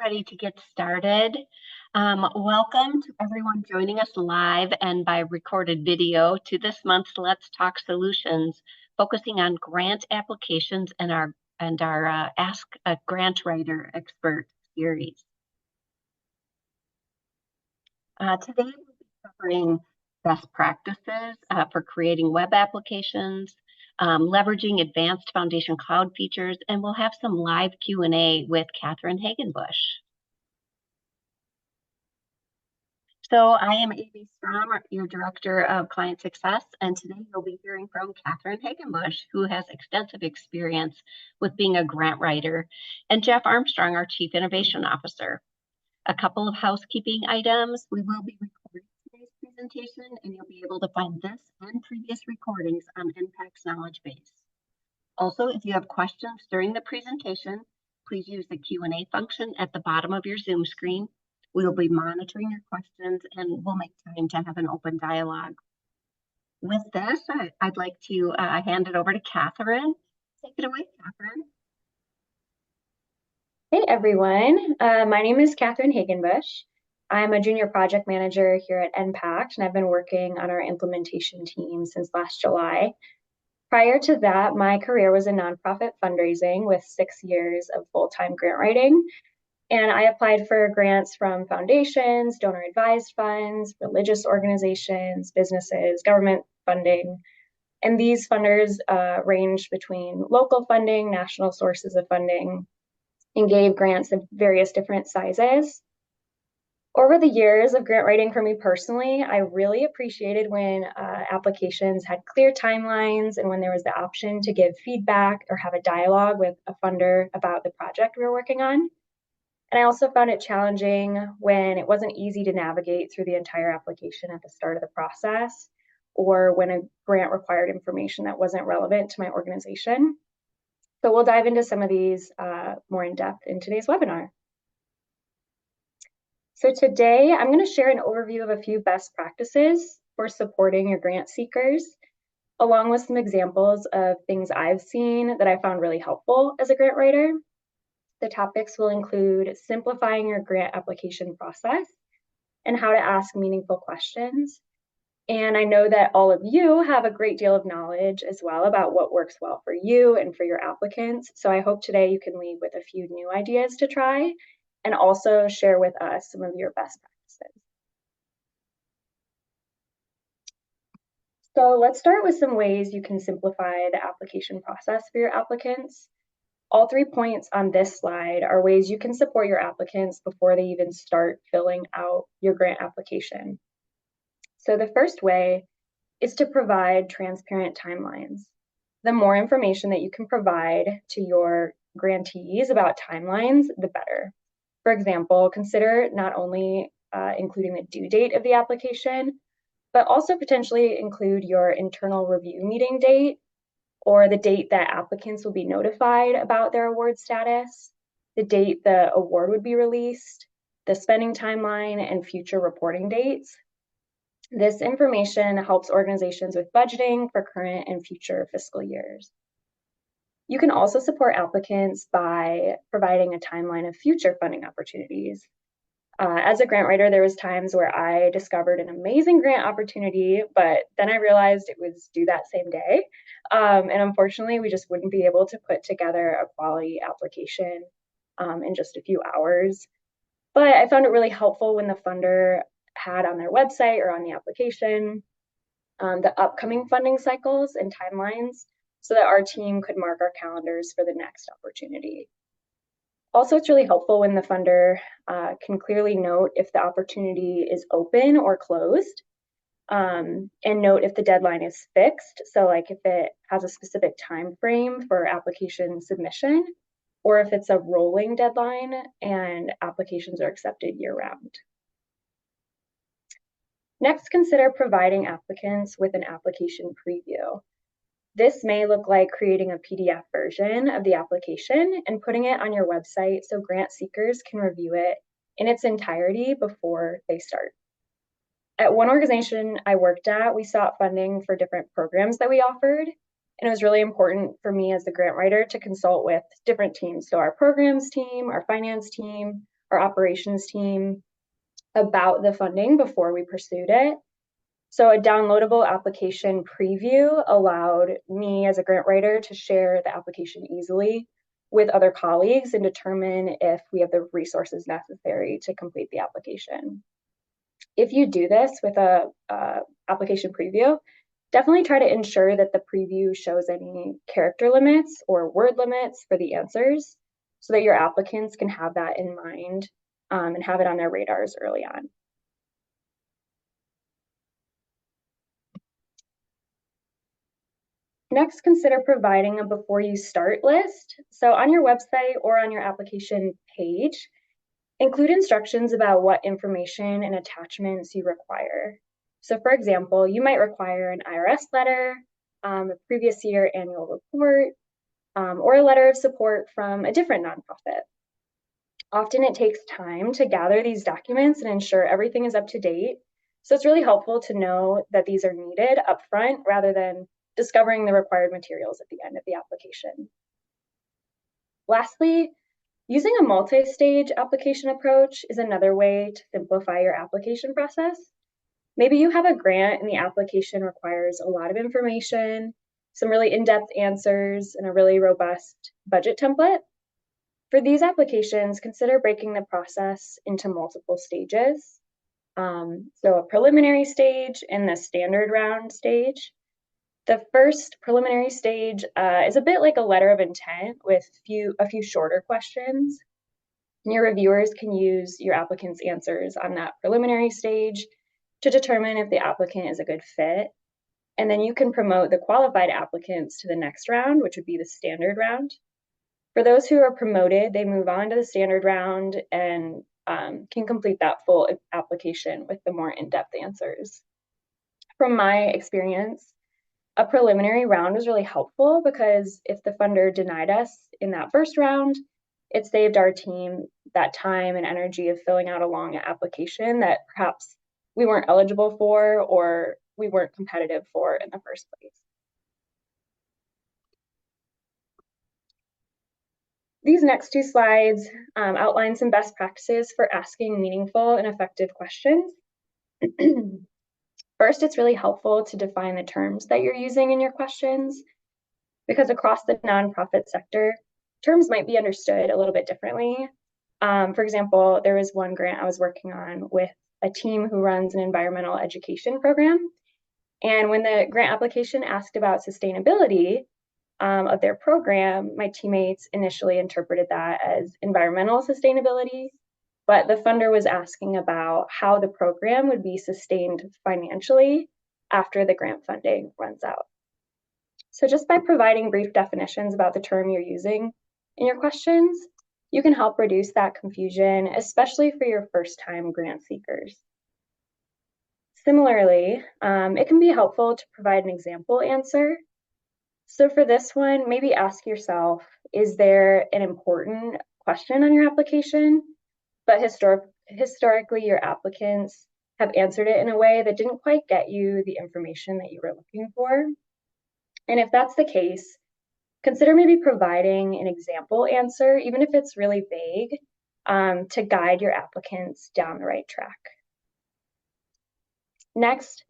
ready to get started. Welcome to everyone joining us live and by recorded video to this month's Let's Talk Solutions, focusing on grant applications and our Ask a Grant Writer Expert series. Today we'll be covering best practices for creating web applications, leveraging advanced Foundation Cloud features, and we'll have some live Q&A with Catherine Hagenbusch. So I am A.B. Strom, your Director of Client Success, and today you'll be hearing from Catherine Hagenbusch, who has extensive experience with being a grant writer, and Jeff Armstrong, our Chief Innovation Officer. A couple of housekeeping items. We will be recording today's presentation, and you'll be able to find this and previous recordings on NPAC's knowledge base. Also, if you have questions during the presentation, please use the Q&A function at the bottom of your Zoom screen. We will be monitoring your questions, and we'll make time to have an open dialogue. With this, I'd like to hand it over to Catherine. Take it away, Catherine. Hey everyone, my name is Catherine Hagenbusch. I'm a junior project manager here at NPAC, and I've been working on our implementation team since last July. Prior to that, my career was in nonprofit fundraising with 6 years of full-time grant writing. And I applied for grants from foundations, donor-advised funds, religious organizations, businesses, government funding. And these funders ranged between local funding, national sources of funding, and gave grants of various different sizes. Over the years of grant writing for me personally, I really appreciated when applications had clear timelines and when there was the option to give feedback or have a dialogue with a funder about the project we were working on. And I also found it challenging when it wasn't easy to navigate through the entire application at the start of the process, or when a grant required information that wasn't relevant to my organization. So we'll dive into some of these more in depth in today's webinar. So today I'm going to share an overview of a few best practices for supporting your grant seekers, along with some examples of things I've seen that I found really helpful as a grant writer. The topics will include simplifying your grant application process and how to ask meaningful questions. And I know that all of you have a great deal of knowledge as well about what works well for you and for your applicants. So I hope today you can leave with a few new ideas to try and also share with us some of your best practices. So let's start with some ways you can simplify the application process for your applicants. All 3 points on this slide are ways you can support your applicants before they even start filling out your grant application. So the first way is to provide transparent timelines. The more information that you can provide to your grantees about timelines, the better. For example, consider not only including the due date of the application, but also potentially include your internal review meeting date, or the date that applicants will be notified about their award status, the date the award would be released, the spending timeline, and future reporting dates. This information helps organizations with budgeting for current and future fiscal years. You can also support applicants by providing a timeline of future funding opportunities. As a grant writer, there was times where I discovered an amazing grant opportunity, but then I realized it was due that same day. And unfortunately, we just wouldn't be able to put together a quality application in just a few hours. But I found it really helpful when the funder had on their website or on the application the upcoming funding cycles and timelines so that our team could mark our calendars for the next opportunity. Also, it's really helpful when the funder can clearly note if the opportunity is open or closed, and note if the deadline is fixed. So like if it has a specific time frame for application submission, or if it's a rolling deadline and applications are accepted year-round. Next, consider providing applicants with an application preview. This may look like creating a PDF version of the application and putting it on your website so grant seekers can review it in its entirety before they start. At one organization I worked at, we sought funding for different programs that we offered, and it was really important for me as the grant writer to consult with different teams. So our programs team, our finance team, our operations team about the funding before we pursued it. So a downloadable application preview allowed me as a grant writer to share the application easily with other colleagues and determine if we have the resources necessary to complete the application. If you do this with a application preview, definitely try to ensure that the preview shows any character limits or word limits for the answers so that your applicants can have that in mind and have it on their radars early on. Next, consider providing a before you start list. So on your website or on your application page, include instructions about what information and attachments you require. So for example, you might require an IRS letter, a previous year annual report, or a letter of support from a different nonprofit. Often it takes time to gather these documents and ensure everything is up to date. So it's really helpful to know that these are needed upfront rather than discovering the required materials at the end of the application. Lastly, using a multi-stage application approach is another way to simplify your application process. Maybe you have a grant and the application requires a lot of information, some really in-depth answers, and a really robust budget template. For these applications, consider breaking the process into multiple stages. So a preliminary stage and the standard round stage. The first preliminary stage is a bit like a letter of intent with a few shorter questions. And your reviewers can use your applicant's answers on that preliminary stage to determine if the applicant is a good fit. And then you can promote the qualified applicants to the next round, which would be the standard round. For those who are promoted, they move on to the standard round and can complete that full application with the more in-depth answers. From my experience, a preliminary round was really helpful because if the funder denied us in that first round, it saved our team that time and energy of filling out a long application that perhaps we weren't eligible for or we weren't competitive for in the first place. These next two slides outline some best practices for asking meaningful and effective questions. First, it's really helpful to define the terms that you're using in your questions because across the nonprofit sector, terms might be understood a little bit differently. For example, there was one grant I was working on with a team who runs an environmental education program. And when the grant application asked about sustainability of their program, my teammates initially interpreted that as environmental sustainability, but the funder was asking about how the program would be sustained financially after the grant funding runs out. So just by providing brief definitions about the term you're using in your questions, you can help reduce that confusion, especially for your first-time grant seekers. Similarly, it can be helpful to provide an example answer. So for this one, maybe ask yourself, is there an important question on your application, but historically your applicants have answered it in a way that didn't quite get you the information that you were looking for? And if that's the case, consider maybe providing an example answer, even if it's really vague, to guide your applicants down the right track. Next,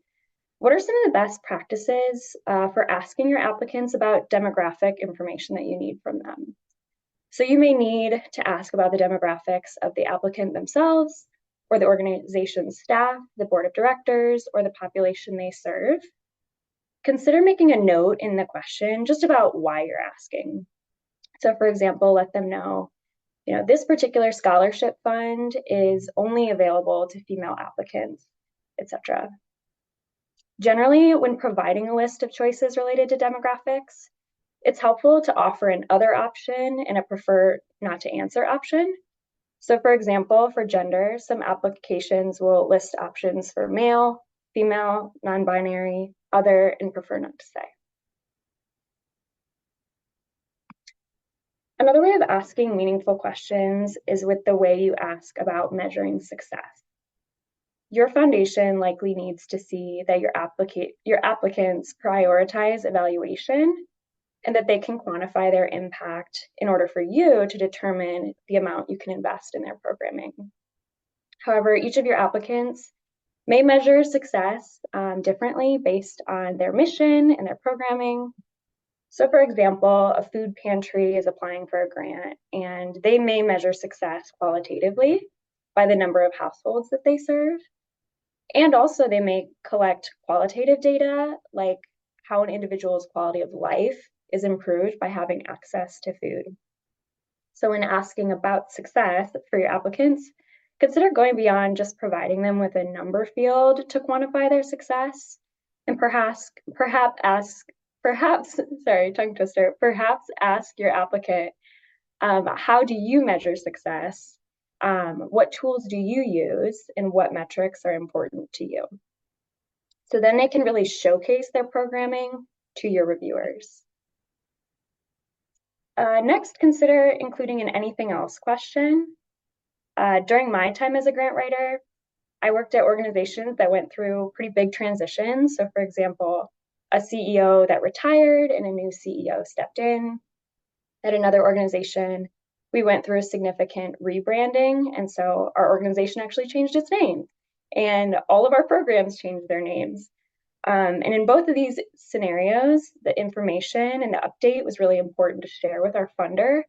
what are some of the best practices for asking your applicants about demographic information that you need from them? So you may need to ask about the demographics of the applicant themselves, or the organization's staff, the board of directors, or the population they serve. Consider making a note in the question just about why you're asking. So for example, let them know, this particular scholarship fund is only available to female applicants, etc. Generally, when providing a list of choices related to demographics, it's helpful to offer an other option and a prefer not to answer option. So for example, for gender, some applications will list options for male, female, non-binary, other, and prefer not to say. Another way of asking meaningful questions is with the way you ask about measuring success. Your foundation likely needs to see that your applicants prioritize evaluation and that they can quantify their impact in order for you to determine the amount you can invest in their programming. However, each of your applicants may measure success differently based on their mission and their programming. So for example, a food pantry is applying for a grant and they may measure success qualitatively by the number of households that they serve. And also they may collect qualitative data like how an individual's quality of life is improved by having access to food. So when asking about success for your applicants, consider going beyond just providing them with a number field to quantify their success, and sorry, tongue twister, perhaps ask your applicant, how do you measure success? What tools do you use and what metrics are important to you? So then they can really showcase their programming to your reviewers. Next, consider including an anything else question. During my time as a grant writer, I worked at organizations that went through pretty big transitions. So for example, a CEO that retired and a new CEO stepped in. At another organization, we went through a significant rebranding. And so our organization actually changed its name and all of our programs changed their names. And in both of these scenarios, the information and the update was really important to share with our funder,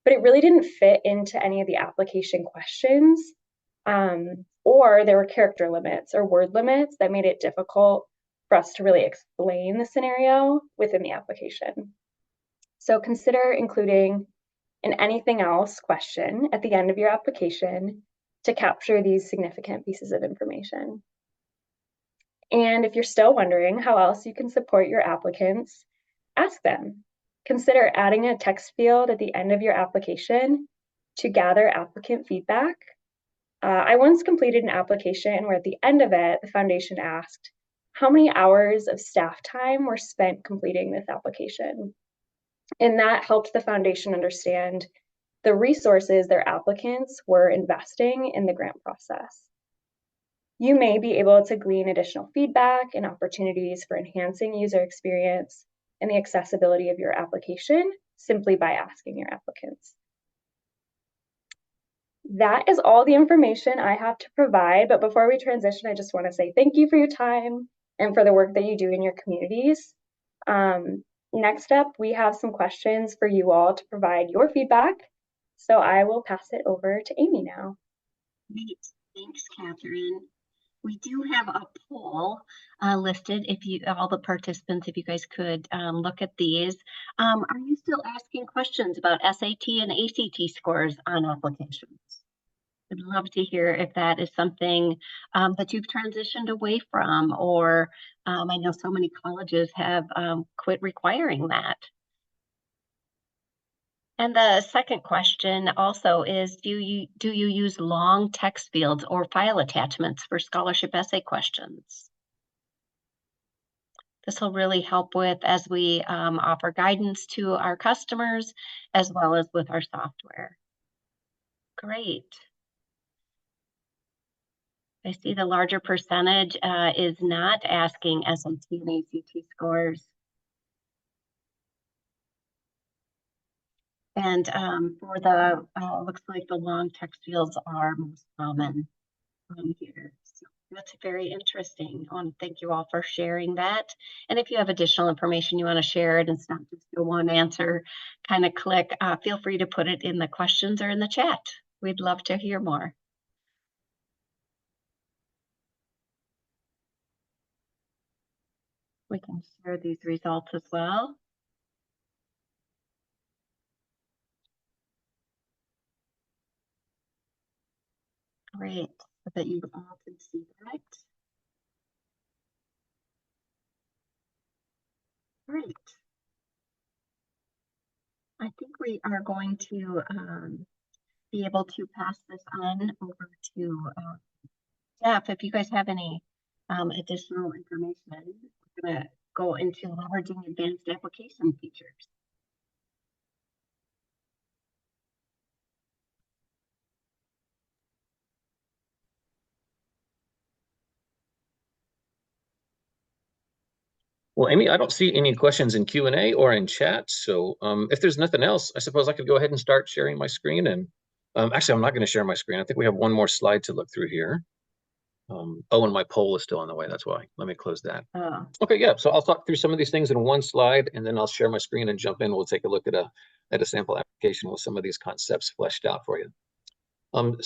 but it really didn't fit into any of the application questions, or there were character limits or word limits that made it difficult for us to really explain the scenario within the application. So consider including an anything else question at the end of your application to capture these significant pieces of information. And if you're still wondering how else you can support your applicants, ask them. Consider adding a text field at the end of your application to gather applicant feedback. I once completed an application where at the end of it, the foundation asked, how many hours of staff time were spent completing this application? And that helped the foundation understand the resources their applicants were investing in the grant process. You may be able to glean additional feedback and opportunities for enhancing user experience and the accessibility of your application simply by asking your applicants. That is all the information I have to provide, but before we transition, I just want to say thank you for your time and for the work that you do in your communities. Next up, we have some questions for you all to provide your feedback. So I will pass it over to Amy now. Great, thanks, Catherine. We do have a poll listed. If you, all the participants, if you guys could look at these. Are you still asking questions about SAT and ACT scores on applications? I'd love to hear if that is something that you've transitioned away from, or I know so many colleges have quit requiring that. And the second question also is, do you use long text fields or file attachments for scholarship essay questions? This will really help with as we offer guidance to our customers as well as with our software. Great. I see the larger percentage is not asking SAT and ACT scores. And for the, looks like the long text fields are most common here. So that's very interesting. I want to thank you all for sharing that. And if you have additional information you want to share it and it's not just a one answer kind of click, feel free to put it in the questions or in the chat. We'd love to hear more. We can share these results as well. Great, so that you all can see that. Great. I think we are going to be able to pass this on over to Jeff. If you guys have any additional information, we're going to go into leveraging advanced application features. Well, Amy, I don't see any questions in Q&A or in chat. So if there's nothing else, I suppose I could go ahead and start sharing my screen. And actually, I'm not going to share my screen. I think we have one more slide to look through here. Oh, and my poll is still in the way. That's why. Let me close that. Oh, Okay, yeah. So I'll talk through some of these things in one slide, and then I'll share my screen and jump in. We'll take a look at a sample application with some of these concepts fleshed out for you. One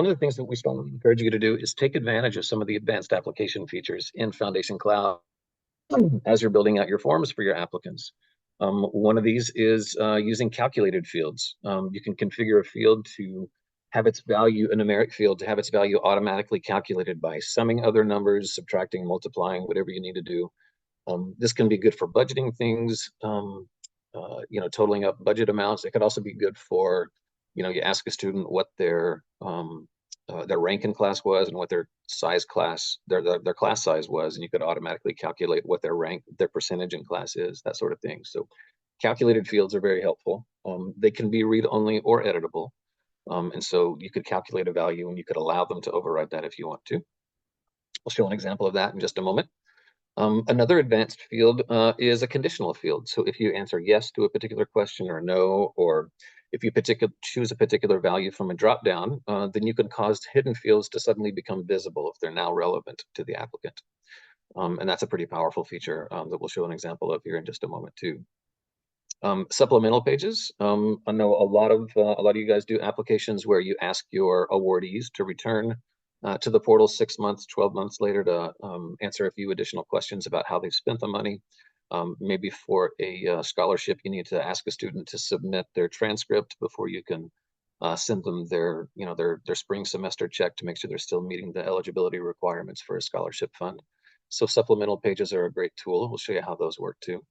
of the things that we strongly encourage you to do is take advantage of some of the advanced application features in Foundation Cloud as you're building out your forms for your applicants. One of these is using calculated fields. You can configure a field to have its value, a numeric field, to have its value automatically calculated by summing other numbers, subtracting, multiplying, whatever you need to do. This can be good for budgeting things, totaling up budget amounts. It could also be good for, you ask a student what their rank in class was and what their their class size was, and you could automatically calculate what their percentage in class is, that sort of thing. So calculated fields are very helpful. They can be read-only or editable. And so you could calculate a value and you could allow them to override that if you want to. I'll show an example of that in just a moment. Another advanced field is a conditional field. So if you answer yes to a particular question or no, or if you choose a particular value from a dropdown, then you can cause hidden fields to suddenly become visible if they're now relevant to the applicant. And that's a pretty powerful feature that we'll show an example of here in just a moment too. Supplemental pages. I know a lot of you guys do applications where you ask your awardees to return to the portal 6 months, 12 months later to answer a few additional questions about how they've spent the money. Maybe for a scholarship, you need to ask a student to submit their transcript before you can send them their spring semester check to make sure they're still meeting the eligibility requirements for a scholarship fund. So supplemental pages are a great tool. We'll show you how those work too.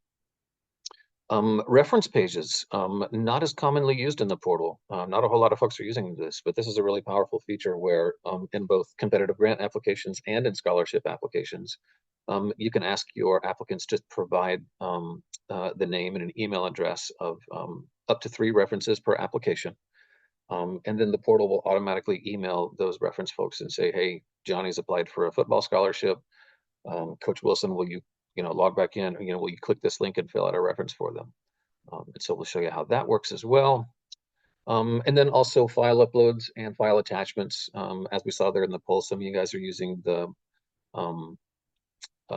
Reference pages, not as commonly used in the portal. Not a whole lot of folks are using this, but this is a really powerful feature where in both competitive grant applications and in scholarship applications, you can ask your applicants to provide the name and an email address of up to 3 references per application. And then the portal will automatically email those reference folks and say, hey, Johnny's applied for a football scholarship. Coach Wilson, will you log back in, will you click this link and fill out a reference for them? And so we'll show you how that works as well. And then also file uploads and file attachments. As we saw there in the poll, some of you guys are using the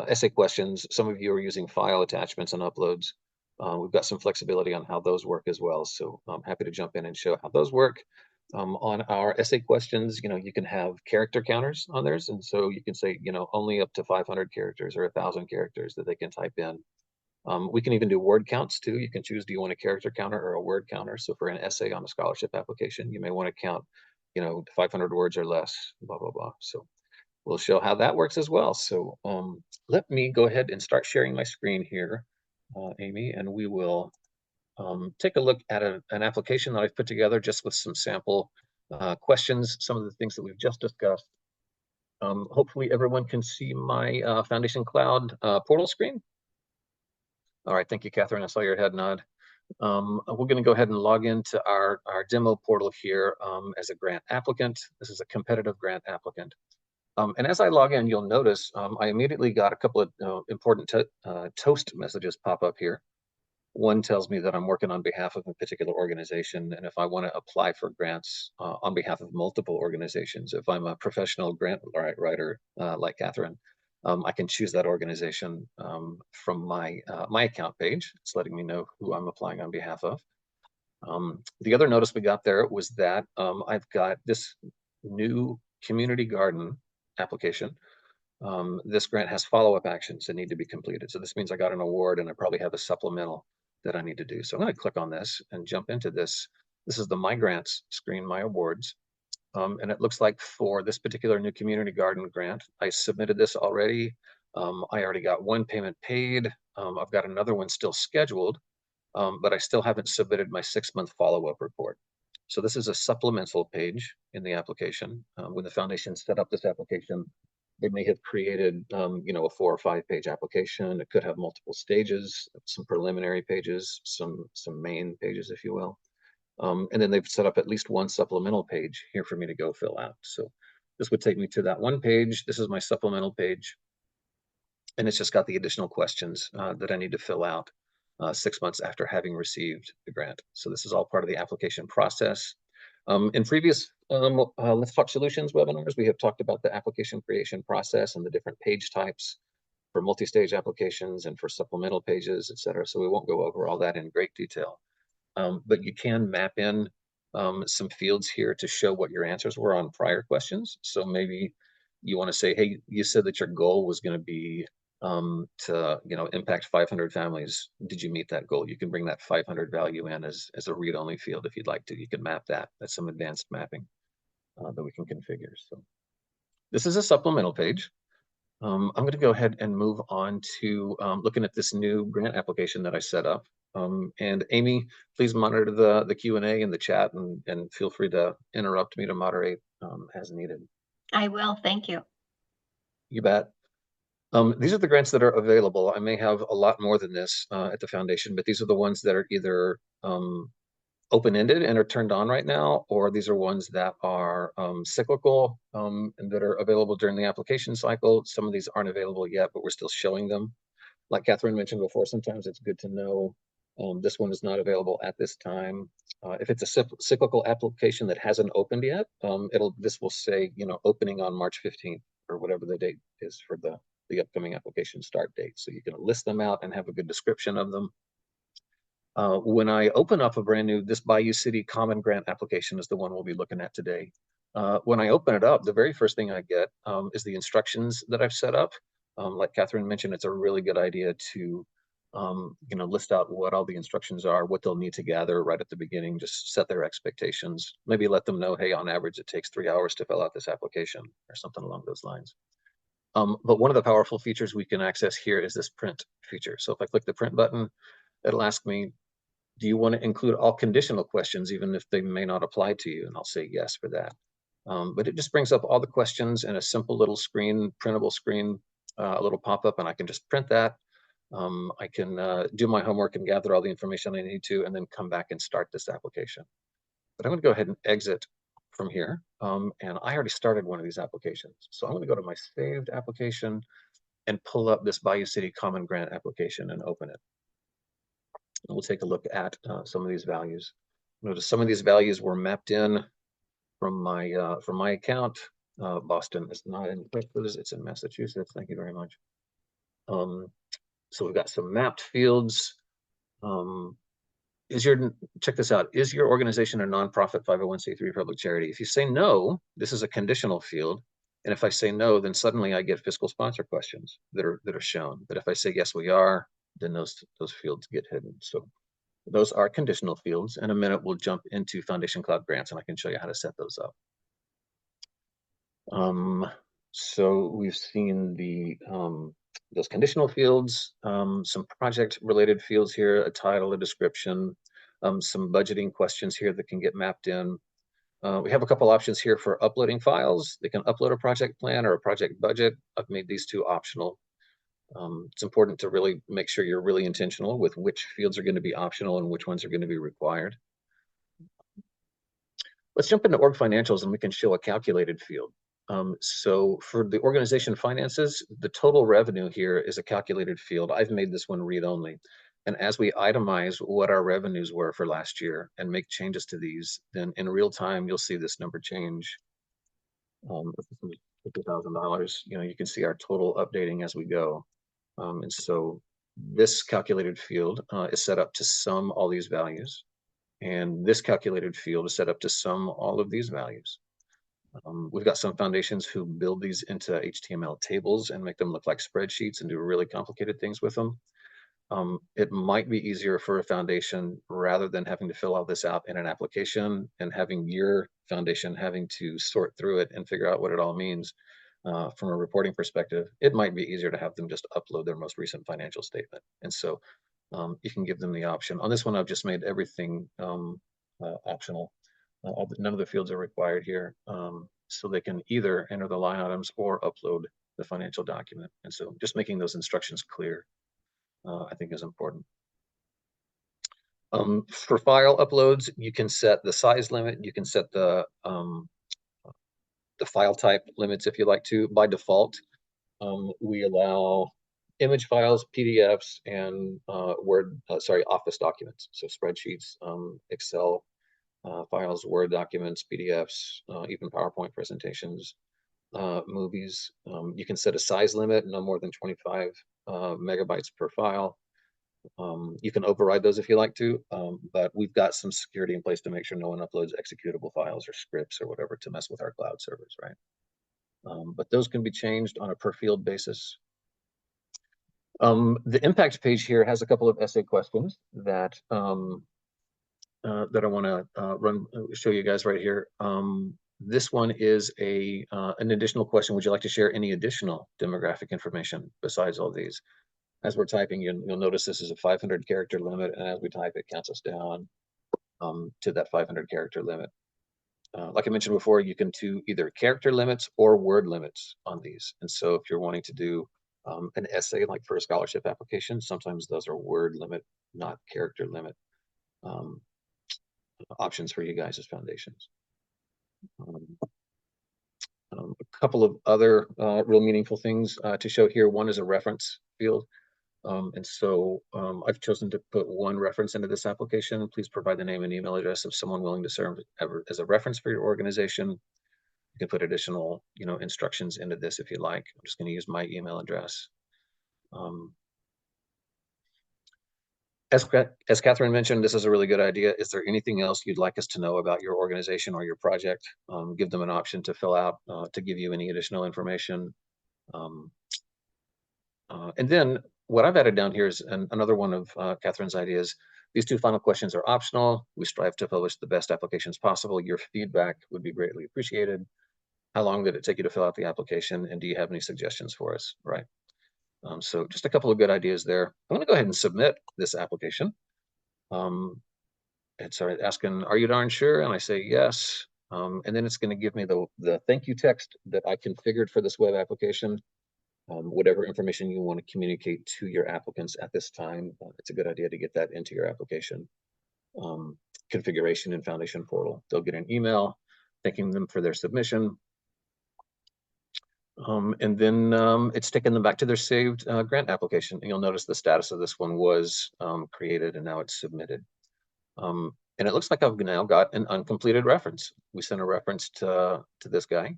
essay questions. Some of you are using file attachments and uploads. We've got some flexibility on how those work as well. So I'm happy to jump in and show how those work. On our essay questions, you can have character counters on theirs. And so you can say, only up to 500 characters or 1,000 characters that they can type in. We can even do word counts too. You can choose, do you want a character counter or a word counter? So for an essay on a scholarship application, you may want to count, 500 words or less, blah, blah, blah. So we'll show how that works as well. So let me go ahead and start sharing my screen here, Amy, and we will take a look at an application that I've put together just with some sample questions, some of the things that we've just discussed. Hopefully everyone can see my Foundation Cloud portal screen. All right, thank you, Catherine. I saw your head nod. We're going to go ahead and log into our demo portal here as a grant applicant. This is a competitive grant applicant. And as I log in, you'll notice I immediately got a couple of important toast messages pop up here. One tells me that I'm working on behalf of a particular organization, and if I want to apply for grants on behalf of multiple organizations, if I'm a professional grant writer like Catherine, I can choose that organization from my account page. It's letting me know who I'm applying on behalf of. The other notice we got there was that I've got this new community garden application. This grant has follow-up actions that need to be completed. So this means I got an award and I probably have a supplemental that I need to do. So I'm going to click on this and jump into this. This is the My Grants screen, My Awards. And it looks like for this particular new community garden grant, I submitted this already. I already got one payment paid. I've got another one still scheduled, but I still haven't submitted my 6-month follow-up report. So this is a supplemental page in the application. When the foundation set up this application, they may have created, a 4 or 5 page application. It could have multiple stages, some preliminary pages, some main pages, if you will. And then they've set up at least one supplemental page here for me to go fill out. So this would take me to that one page. This is my supplemental page. And it's just got the additional questions that I need to fill out 6 months after having received the grant. So this is all part of the application process. In previous Let's Talk Solutions webinars, we have talked about the application creation process and the different page types for multi-stage applications and for supplemental pages, et cetera. So we won't go over all that in great detail. But you can map in some fields here to show what your answers were on prior questions. So maybe you want to say, hey, you said that your goal was going to be to impact 500 families. Did you meet that goal? You can bring that 500 value in as a read-only field if you'd like to. You can map that. That's some advanced mapping that we can configure. So this is a supplemental page. I'm going to go ahead and move on to looking at this new grant application that I set up. And Amy, please monitor the Q&A in the chat and feel free to interrupt me to moderate as needed. I will, thank you. You bet. These are the grants that are available. I may have a lot more than this at the foundation, but these are the ones that are either open-ended and are turned on right now, or these are ones that are cyclical and that are available during the application cycle. Some of these aren't available yet, but we're still showing them. Like Catherine mentioned before, sometimes it's good to know this one is not available at this time. If it's a cyclical application that hasn't opened yet, this will say, opening on March 15th or whatever the date is for the upcoming application start date. So you can list them out and have a good description of them. When I open up a brand new, this Bayou City Common Grant application is the one we'll be looking at today. When I open it up, the very first thing I get is the instructions that I've set up. Like Catherine mentioned, it's a really good idea to list out what all the instructions are, what they'll need to gather right at the beginning, just set their expectations. Maybe let them know, hey, on average, it takes 3 hours to fill out this application or something along those lines. But one of the powerful features we can access here is this print feature. So if I click the print button, it'll ask me, do you want to include all conditional questions, even if they may not apply to you? And I'll say yes for that. But it just brings up all the questions in a simple little screen, printable screen, a little pop-up, and I can just print that. I can do my homework and gather all the information I need to, and then come back and start this application. But I'm going to go ahead and exit from here. And I already started one of these applications. So I'm going to go to my saved application and pull up this Bayou City Common Grant application and open it. And we'll take a look at some of these values. Notice some of these values were mapped in from my account. Boston is not in Texas, it's in Massachusetts. Thank you very much. So we've got some mapped fields. Check this out. Is your organization a nonprofit 501c3 public charity? If you say no, this is a conditional field. And if I say no, then suddenly I get fiscal sponsor questions that are shown. But if I say yes, we are, then those fields get hidden. So those are conditional fields. In a minute, we'll jump into Foundation Cloud grants, and I can show you how to set those up. So we've seen those conditional fields, some project-related fields here, a title, a description, some budgeting questions here that can get mapped in. We have a couple options here for uploading files. They can upload a project plan or a project budget. I've made these two optional. It's important to really make sure you're really intentional with which fields are going to be optional and which ones are going to be required. Let's jump into org financials and we can show a calculated field. So for the organization finances, the total revenue here is a calculated field. I've made this one read only. And as we itemize what our revenues were for last year and make changes to these, then in real time, you'll see this number change. $50,000, you can see our total updating as we go. And so this calculated field is set up to sum all these values. And this calculated field is set up to sum all of these values. We've got some foundations who build these into HTML tables and make them look like spreadsheets and do really complicated things with them. It might be easier for a foundation, rather than having to fill all this out in an application and having your foundation having to sort through it and figure out what it all means from a reporting perspective. It might be easier to have them just upload their most recent financial statement. And so you can give them the option. On this one, I've just made everything optional. None of the fields are required here. So they can either enter the line items or upload the financial document. And so just making those instructions clear, I think is important. For file uploads, you can set the size limit. You can set the file type limits if you like to. By default, we allow image files, PDFs, and Office documents. So spreadsheets, Excel files, Word documents, PDFs, even PowerPoint presentations, movies. You can set a size limit, no more than 25 megabytes per file. You can override those if you like to, but we've got some security in place to make sure no one uploads executable files or scripts or whatever to mess with our cloud servers, right? But those can be changed on a per field basis. The impact page here has a couple of essay questions that that I want to show you guys right here. This one is an additional question. Would you like to share any additional demographic information besides all these? As we're typing, you'll notice this is a 500 character limit, and as we type, it counts us down to that 500 character limit. Like I mentioned before, you can do either character limits or word limits on these. And so if you're wanting to do an essay, like for a scholarship application, sometimes those are word limit, not character limit options for you guys as foundations. A couple of other real meaningful things to show here. One is a reference field. And so I've chosen to put one reference into this application. Please provide the name and email address of someone willing to serve as a reference for your organization. You can put additional, instructions into this if you like. I'm just going to use my email address. As Catherine mentioned, this is a really good idea. Is there anything else you'd like us to know about your organization or your project? Give them an option to fill out to give you any additional information. And then what I've added down here is another one of Catherine's ideas. These two final questions are optional. We strive to publish the best applications possible. Your feedback would be greatly appreciated. How long did it take you to fill out the application? And do you have any suggestions for us? Right. So just a couple of good ideas there. I'm going to go ahead and submit this application. It's asking, are you darn sure? And I say yes. And then it's going to give me the thank you text that I configured for this web application. Whatever information you want to communicate to your applicants at this time, it's a good idea to get that into your application configuration in Foundation Portal. They'll get an email thanking them for their submission. And then it's taken them back to their saved grant application. And you'll notice the status of this one was created and now it's submitted. And it looks like I've now got an uncompleted reference. We sent a reference to this guy.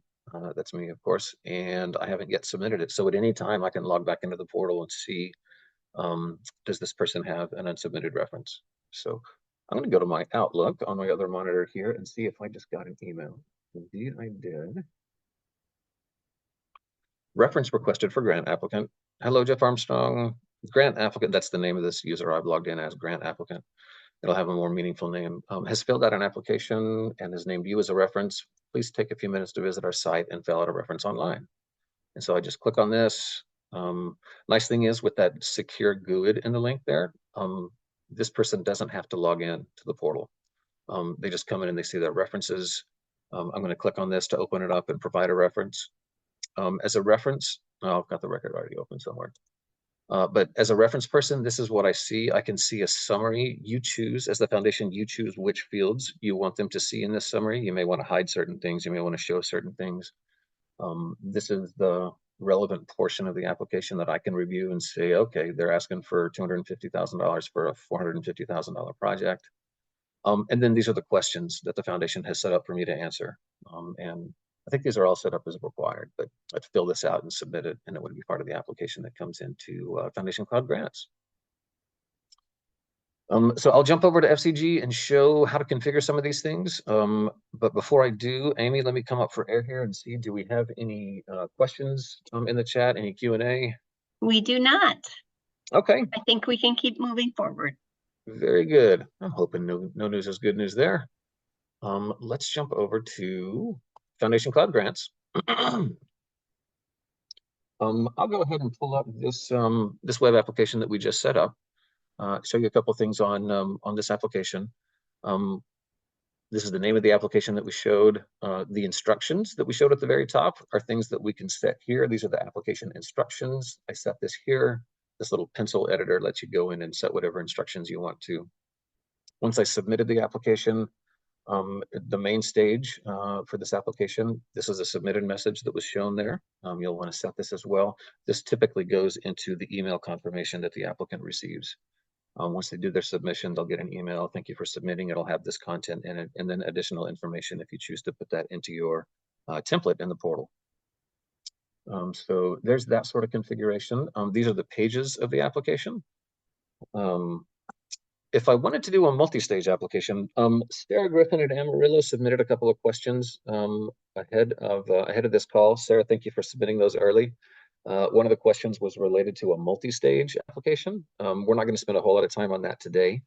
That's me, of course, and I haven't yet submitted it. So at any time, I can log back into the portal and see, does this person have an unsubmitted reference? So I'm going to go to my Outlook on my other monitor here and see if I just got an email. Indeed, I did. Reference requested for grant applicant. Hello, Jeff Armstrong. Grant applicant, that's the name of this user I've logged in as, grant applicant. It'll have a more meaningful name. Has filled out an application and has named you as a reference. Please take a few minutes to visit our site and fill out a reference online. And so I just click on this. Nice thing is with that secure GUID in the link there, this person doesn't have to log in to the portal. They just come in and they see their references. I'm going to click on this to open it up and provide a reference. As a reference, I've got the record already open somewhere. But as a reference person, this is what I see. I can see a summary. You choose, as the foundation, you choose which fields you want them to see in this summary. You may want to hide certain things. You may want to show certain things. This is the relevant portion of the application that I can review and say, okay, they're asking for $250,000 for a $450,000 project. And then these are the questions that the foundation has set up for me to answer. And I think these are all set up as required, but I'd fill this out and submit it, and it would be part of the application that comes into Foundation Cloud Grants. So I'll jump over to FCG and show how to configure some of these things. But before I do, Amy, let me come up for air here and see, do we have any questions in the chat, any Q&A? We do not. Okay. I think we can keep moving forward. Very good. I'm hoping no news is good news there. Let's jump over to Foundation Cloud Grants. I'll go ahead and pull up this this web application that we just set up. Show you a couple things on this application. This is the name of the application that we showed. The instructions that we showed at the very top are things that we can set here. These are the application instructions. I set this here. This little pencil editor lets you go in and set whatever instructions you want to. Once I submitted the application, The main stage for this application, this is a submitted message that was shown there. You'll want to set this as well. This typically goes into the email confirmation that the applicant receives. Once they do their submission, they'll get an email. Thank you for submitting. It'll have this content in it, and then additional information if you choose to put that into your template in the portal. So there's that sort of configuration. These are the pages of the application. If I wanted to do a multi-stage application, Sarah Griffin at Amarillo submitted a couple of questions ahead of this call. Sarah, thank you for submitting those early. One of the questions was related to a multi-stage application. We're not going to spend a whole lot of time on that today.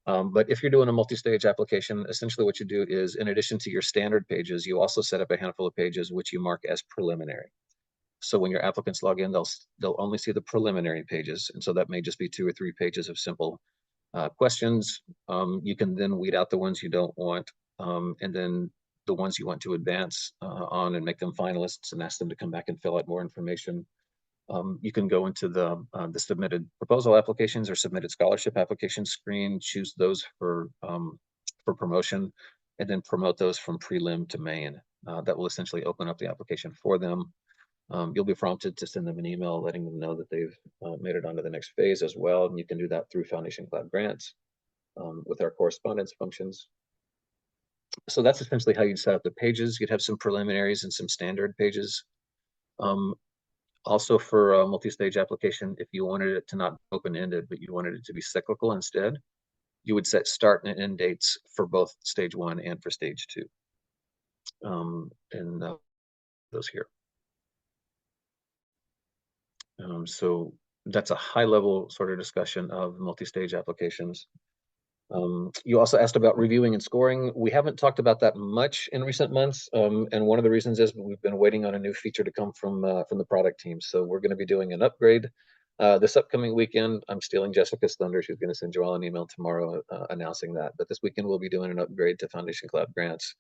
But if you're doing a multi-stage application, essentially what you do is, in addition to your standard pages, you also set up a handful of pages which you mark as preliminary. So when your applicants log in, they'll only see the preliminary pages, and so that may just be 2 or 3 pages of simple questions. You can then weed out the ones you don't want, and then the ones you want to advance on and make them finalists and ask them to come back and fill out more information. You can go into the submitted proposal applications or submitted scholarship application screen, choose those for promotion, and then promote those from prelim to main. That will essentially open up the application for them. You'll be prompted to send them an email letting them know that they've made it onto the next phase as well. And you can do that through Foundation Cloud Grants with our correspondence functions. So that's essentially how you'd set up the pages. You'd have some preliminaries and some standard pages. Also for a multi-stage application, if you wanted it to not be open-ended, but you wanted it to be cyclical instead, you would set start and end dates for both stage 1 and for stage 2. And those here. So that's a high-level sort of discussion of multi-stage applications. You also asked about reviewing and scoring. We haven't talked about that much in recent months, and one of the reasons is we've been waiting on a new feature to come from the product team. So we're going to be doing an upgrade this upcoming weekend. I'm stealing Jessica's thunder. She's going to send you all an email tomorrow announcing that. But this weekend we'll be doing an upgrade to Foundation Cloud Grants,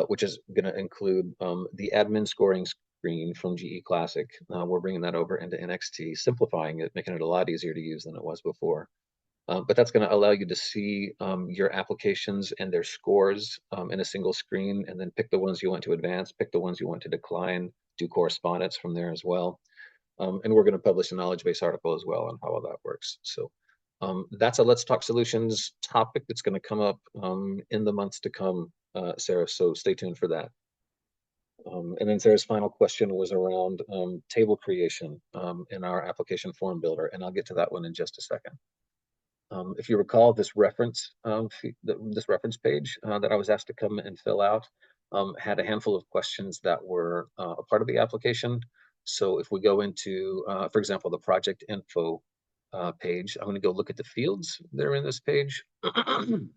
which is going to include the admin scoring screen from GE Classic. We're bringing that over into NXT, simplifying it, making it a lot easier to use than it was before. But that's going to allow you to see your applications and their scores in a single screen, and then pick the ones you want to advance, pick the ones you want to decline, do correspondence from there as well. And we're going to publish a knowledge base article as well on how all that works. So that's a Let's Talk Solutions topic that's going to come up in the months to come, Sarah, so stay tuned for that. And then Sarah's final question was around table creation in our application form builder, and I'll get to that one in just a second. If you recall, this reference page that I was asked to come and fill out had a handful of questions that were a part of the application. So if we go into, for example, the project info page, I'm going to go look at the fields that are in this page. I'm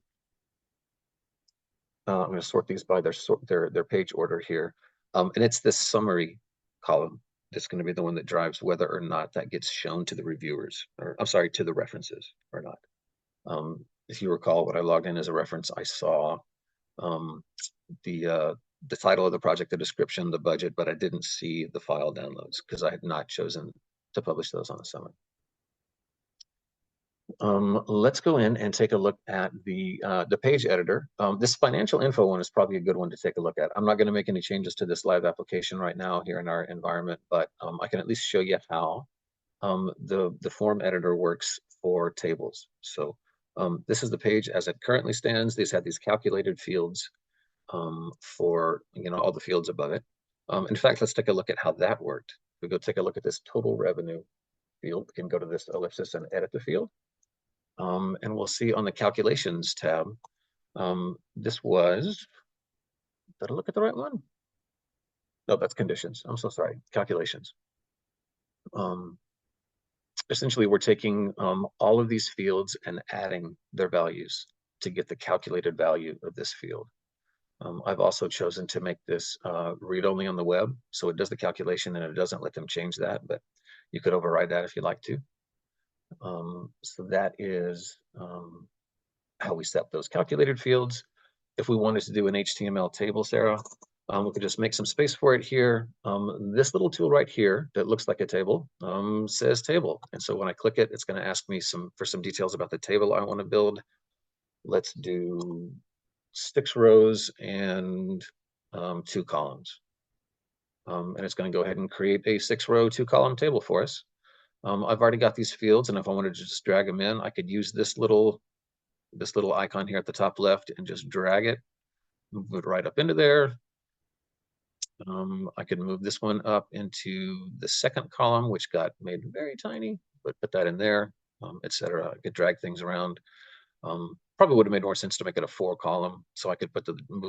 going to sort these by their page order here. And it's this summary column that's going to be the one that drives whether or not that gets shown to the reviewers, or I'm sorry, to the references or not. If you recall, when I logged in as a reference, I saw the title of the project, the description, the budget, but I didn't see the file downloads because I had not chosen to publish those on the summit. Let's go in and take a look at the page editor. This financial info one is probably a good one to take a look at. I'm not going to make any changes to this live application right now here in our environment, but I can at least show you how the form editor works for tables. So this is the page as it currently stands. These have these calculated fields for all the fields above it. In fact, let's take a look at how that worked. We go take a look at this total revenue field. We can go to this ellipsis and edit the field. And we'll see on the calculations tab, this was, did I look at the right one? No, that's conditions. I'm so sorry, calculations. Essentially, we're taking all of these fields and adding their values to get the calculated value of this field. I've also chosen to make this read-only on the web, so it does the calculation and it doesn't let them change that, but you could override that if you'd like to. So that is how we set those calculated fields. If we wanted to do an HTML table, Sarah, we could just make some space for it here. This little tool right here that looks like a table says table. And so when I click it, it's going to ask me for some details about the table I want to build. Let's do 6 rows and 2 columns. And it's going to go ahead and create a 6-row, 2-column table for us. I've already got these fields, and if I wanted to just drag them in, I could use this little icon here at the top left and just drag it, move it right up into there. I could move this one up into the 2nd column, which got made very tiny, but put that in there, etc. I could drag things around. Probably would have made more sense to make it a 4-column, so I could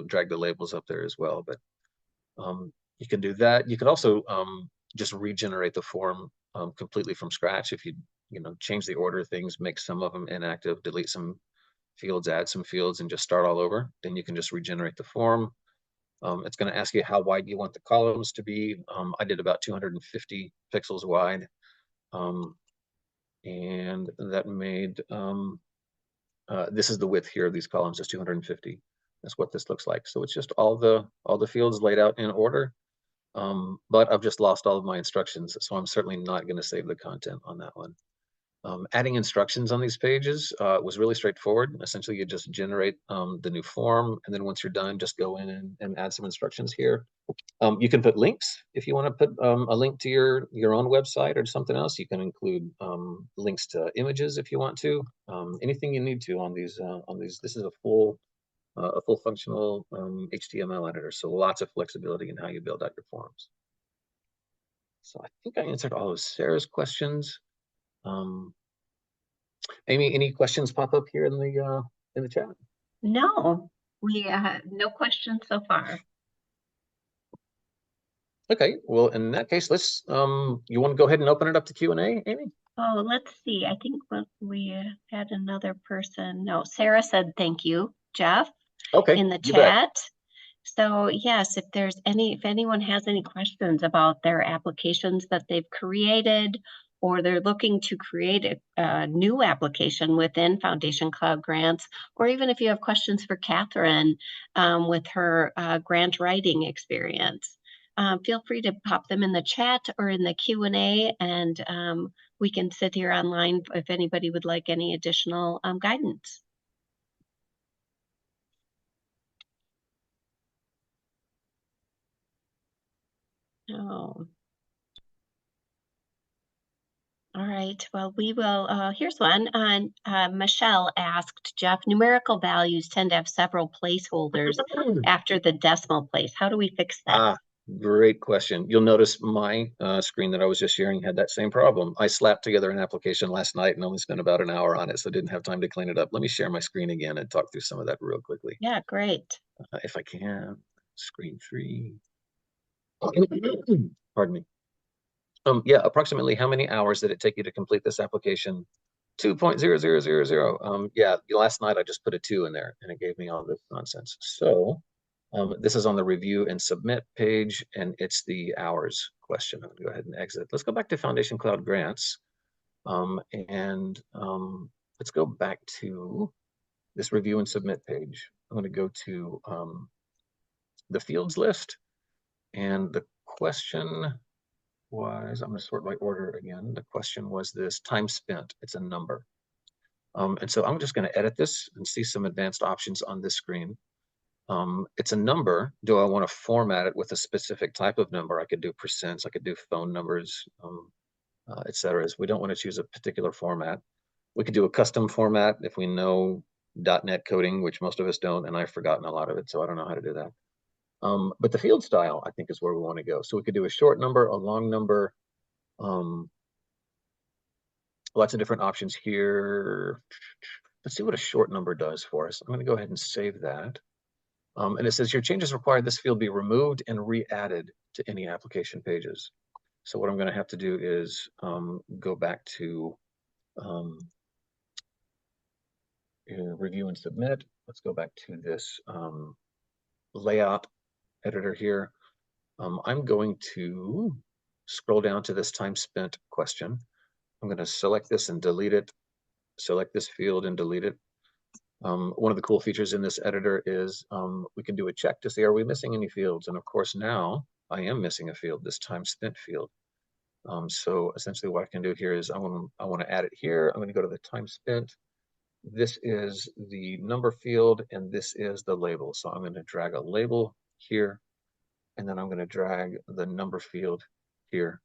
drag the labels up there as well. But you can do that. You could also just regenerate the form completely from scratch. If you change the order of things, make some of them inactive, delete some fields, add some fields, and just start all over, then you can just regenerate the form. It's going to ask you how wide you want the columns to be. I did about 250 pixels wide, and that made this is the width here of these columns is 250. That's what this looks like. So it's just all the fields laid out in order. But I've just lost all of my instructions, so I'm certainly not going to save the content on that one. Adding instructions on these pages was really straightforward. Essentially, you just generate the new form, and then once you're done, just go in and add some instructions here. You can put links if you want to put a link to your own website or something else. You can include links to images if you want to. Anything you need to on these. This is a full functional HTML editor, so lots of flexibility in how you build out your forms. So I think I answered all of Sarah's questions. Amy, any questions pop up here in the chat? No, we no questions so far. Okay, well, in that case, let's you want to go ahead and open it up to Q&A, Amy? Oh, let's see. I think we had another person. No, Sarah said thank you, Jeff, Okay, in the you bet. chat. So yes, if anyone has any questions about their applications that they've created, or they're looking to create a new application within Foundation Cloud Grants, or even if you have questions for Catherine with her grant writing experience, feel free to pop them in the chat or in the Q&A, and we can sit here online if anybody would like any additional guidance. Oh. All right, well, we will, here's one. Michelle asked, Jeff, numerical values tend to have several placeholders after the decimal place. How do we fix that? Great question. You'll notice my screen that I was just sharing had that same problem. I slapped together an application last night and only spent about an hour on it, so didn't have time to clean it up. Let me share my screen again and talk through some of that real quickly. Yeah, great. If I can, screen 3. Pardon me. Yeah, approximately how many hours did it take you to complete this application? 2.0000. Yeah, last night I just put a 2 in there and it gave me all this nonsense. So this is on the review and submit page, and it's the hours question. I'm gonna go ahead and exit. Let's go back to Foundation Cloud Grants. Let's go back to this review and submit page. I'm gonna go to the fields list, and the question was, I'm going to sort by order again. The question was this time spent. It's a number. And so I'm just going to edit this and see some advanced options on this screen. It's a number. Do I want to format it with a specific type of number? I could do percents. I could do phone numbers, etc. We don't want to choose a particular format. We could do a custom format if we know .NET coding, which most of us don't, and I've forgotten a lot of it, so I don't know how to do that. But the field style, I think, is where we want to go. So we could do a short number, a long number, lots of different options here. Let's see what a short number does for us. I'm going to go ahead and save that. And it says your changes require this field be removed and re-added to any application pages. So what I'm going to have to do is go back to review and submit. Let's go back to this layout editor here. I'm going to scroll down to this time spent question. I'm going to select this and delete it, select this field and delete it. One of the cool features in this editor is we can do a check to see, are we missing any fields? And of course, now I am missing a field, this time spent field. So essentially what I can do here is I want to add it here. I'm going to go to the time spent. this is the number field, and this is the label. So I'm going to drag a label here, and then I'm going to drag the number field here,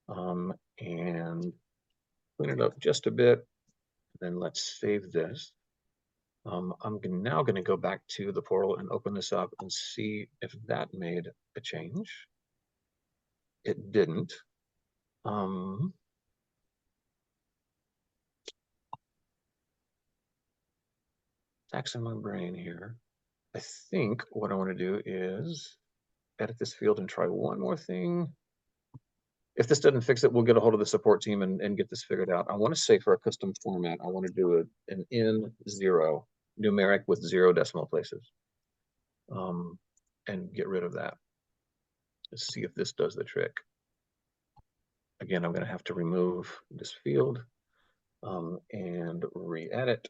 and clean it up just a bit. Then let's save this. I'm now going to go back to the portal and open this up and see if that made a change. It didn't. Taxing my brain here. I think what I want to do is edit this field and try one more thing. If this doesn't fix it, we'll get a hold of the support team and get this figured out. I want to say for a custom format, I want to do an N0 numeric with 0 decimal places, and get rid of that. Let's see if this does the trick. Again, I'm going to have to remove this field and re-edit.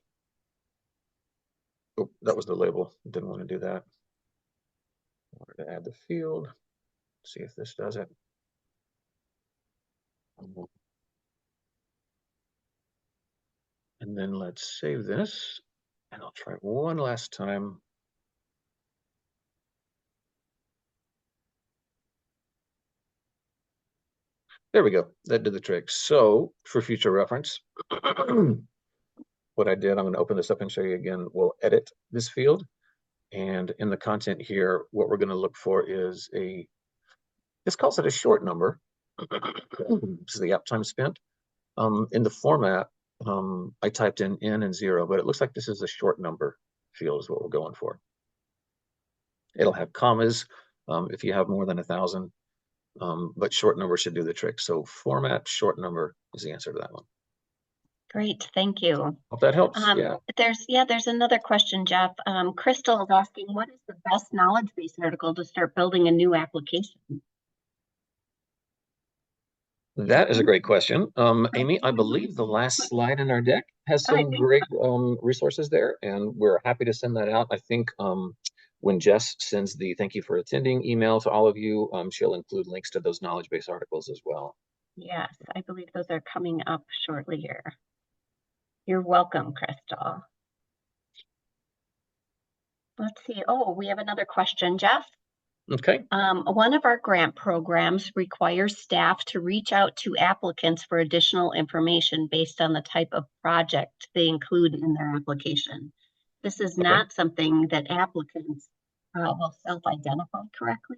Oh, that was the label. Didn't want to do that. I wanted to add the field. See if this does it. And then let's save this, and I'll try it one last time. There we go. That did the trick. So for future reference, what I did, I'm going to open this up and show you again. We'll edit this field. And in the content here, what we're going to look for is this calls it a short number. This is the app time spent. In the format, I typed in N and 0, but it looks like this is a short number field is what we're going for. It'll have commas if you have more than 1,000, but short number should do the trick. So format short number is the answer to that one. Great, thank you. Hope that helps. There's another question, Jeff. Crystal is asking, what is the best knowledge base article to start building a new application? That is a great question. Amy, I believe the last slide in our deck has some great resources there, and we're happy to send that out. I think when Jess sends the thank you for attending email to all of you, she'll include links to those knowledge base articles as well. Yes, I believe those are coming up shortly here. You're welcome, Crystal. Let's see. Oh, we have another question, Jeff. Okay. One of our grant programs requires staff to reach out to applicants for additional information based on the type of project they include in their application. This is not something that applicants will self-identify correctly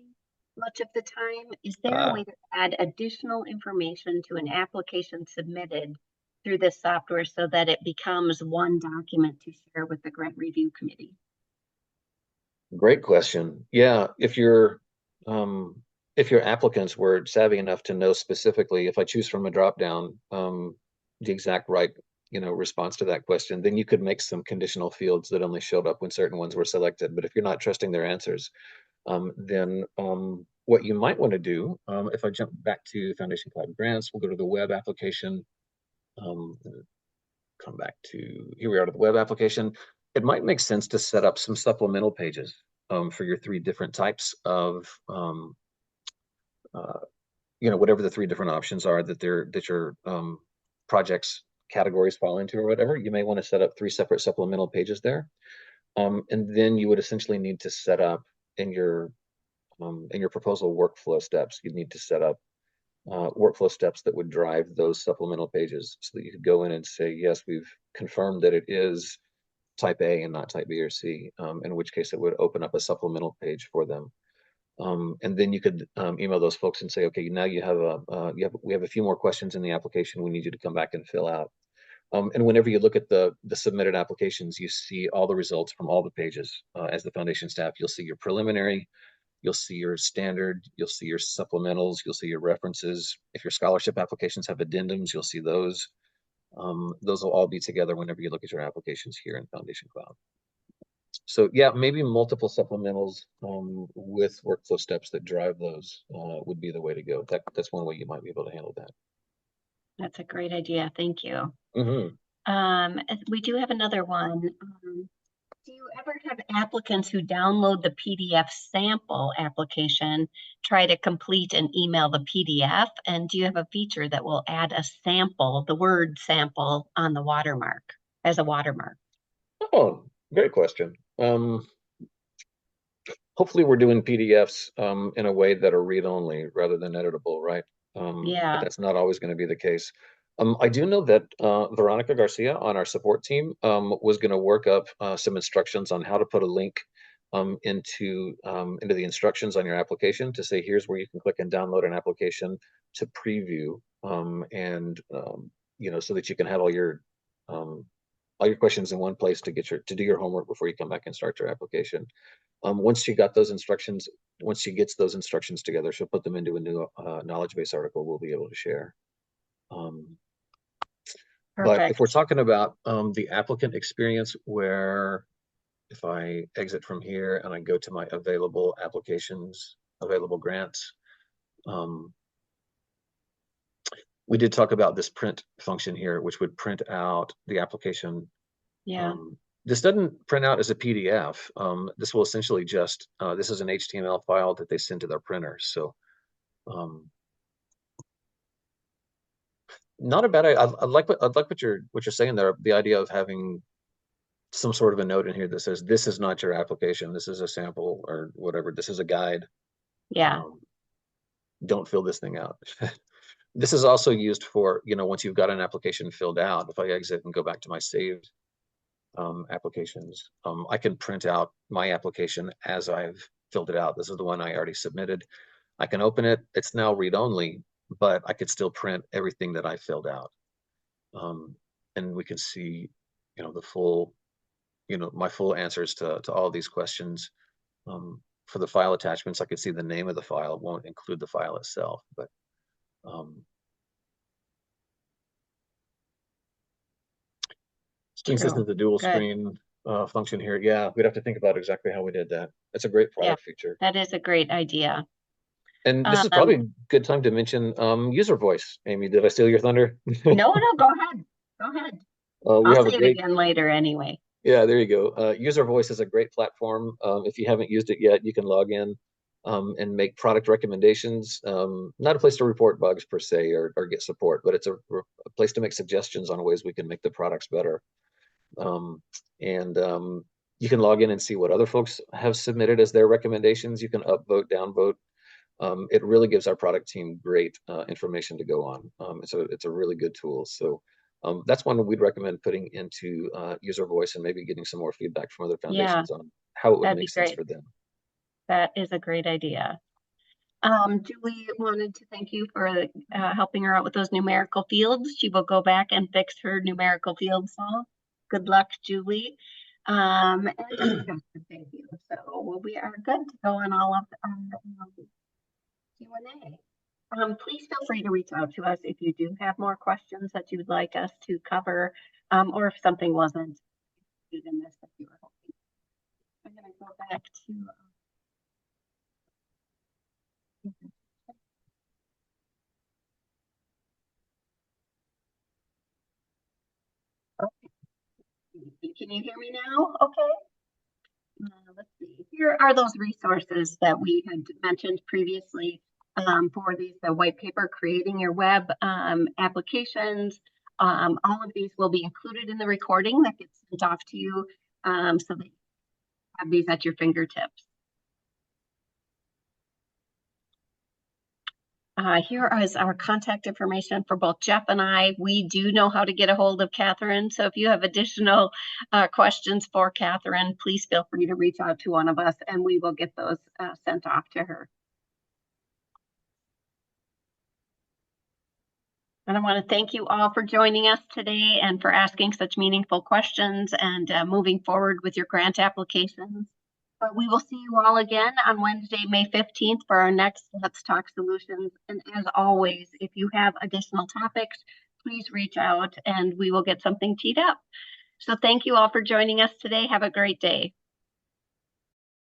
much of the time. Is there a way to add additional information to an application submitted through this software so that it becomes one document to share with the grant review committee? Great question. Yeah, if your applicants were savvy enough to know specifically, if I choose from a dropdown the exact right response to that question, then you could make some conditional fields that only showed up when certain ones were selected. But if you're not trusting their answers, then what you might want to do, if I jump back to Foundation Cloud Grants, we'll go to the web application. Come back to, here we are to the web application. It might make sense to set up some supplemental pages for your 3 different types of, whatever the 3 different options are that your projects categories fall into or whatever. You may want to set up 3 separate supplemental pages there. And then you would essentially need to set up in your proposal workflow steps, you'd need to set up workflow steps that would drive those supplemental pages so that you could go in and say, yes, we've confirmed that it is type A and not type B or C, in which case it would open up a supplemental page for them. And then you could email those folks and say, okay, now we have a few more questions in the application we need you to come back and fill out. And whenever you look at the submitted applications, you see all the results from all the pages. As the foundation staff, you'll see your preliminary, you'll see your standard, you'll see your supplementals, you'll see your references. If your scholarship applications have addendums, you'll see those. Those will all be together whenever you look at your applications here in Foundation Cloud. So yeah, maybe multiple supplementals with workflow steps that drive those would be the way to go. That's one way you might be able to handle that. That's a great idea. Thank you. Mm-hmm. We do have another one. Do you ever have applicants who download the PDF sample application, try to complete and email the PDF? And do you have a feature that will add a sample, the word sample, on the watermark? as a watermark? Oh, great question. Hopefully we're doing PDFs in a way that are read-only rather than editable, right? But Yeah, that's not always going to be the case. I do know that Veronica Garcia on our support team was going to work up some instructions on how to put a link into the instructions on your application to say, here's where you can click and download an application to preview so that you can have all your questions in one place to do your homework before you come back and start your application. Once she gets those instructions together, she'll put them into a new knowledge base article we'll be able to share. But if we're perfect. talking about the applicant experience, where if I exit from here and I go to my available applications, available grants, we did talk about this print function here, which would print out the application. Yeah, This doesn't print out as a PDF. This will essentially just, this is an HTML file that they send to their printers. So not a bad idea. I like what you're saying there. The idea of having some sort of a note in here that says, this is not your application. This is a sample or whatever. This is a guide. yeah, Don't fill this thing out. This is also used for, once you've got an application filled out, if I exit and go back to my saved applications, I can print out my application as I've filled it out. This is the one I already submitted. I can open it. It's now read-only, but I could still print everything that I filled out. And we can see, the full, my full answers to all these questions. For the file attachments, I could see the name of the file. It won't include the file itself, but screen system, the dual good. screen function here. Yeah, we'd have to think about exactly how we did that. That's a great product feature. That is a great idea. And this is probably a good time to mention user voice. Amy, did I steal your thunder? No, go ahead. Go ahead. We have I'll say it again later anyway. Yeah, there you go. User voice is a great platform. If you haven't used it yet, you can log in and make product recommendations. Not a place to report bugs per se or get support, but it's a place to make suggestions on ways we can make the products better. You can log in and see what other folks have submitted as their recommendations. You can upvote, downvote. It really gives our product team great information to go on. It's a really good tool. So that's one we'd recommend putting into user voice and maybe getting some more feedback from other foundations on how it would make sense for them. That is a great idea. Julie wanted to thank you for helping her out with those numerical fields. She will go back and fix her numerical fields all. Good luck, Julie. And thank you. So we are good to go on all of our Q&A. Please feel free to reach out to us if you do have more questions that you'd like us to cover, or if something wasn't included in this that you were hoping. I'm going to go back to can you hear me now? Okay. Let's see. Here are those resources that we had mentioned previously for the white paper, creating your web applications. All of these will be included in the recording that gets sent off to you so that you have these at your fingertips. Here is our contact information for both Jeff and I. We do know how to get a hold of Catherine. So if you have additional questions for Catherine, please feel free to reach out to one of us and we will get those sent off to her. And I want to thank you all for joining us today and for asking such meaningful questions and moving forward with your grant applications. We will see you all again on Wednesday, May 15th for our next Let's Talk Solutions. And as always, if you have additional topics, please reach out and we will get something teed up. So thank you all for joining us today. Have a great day.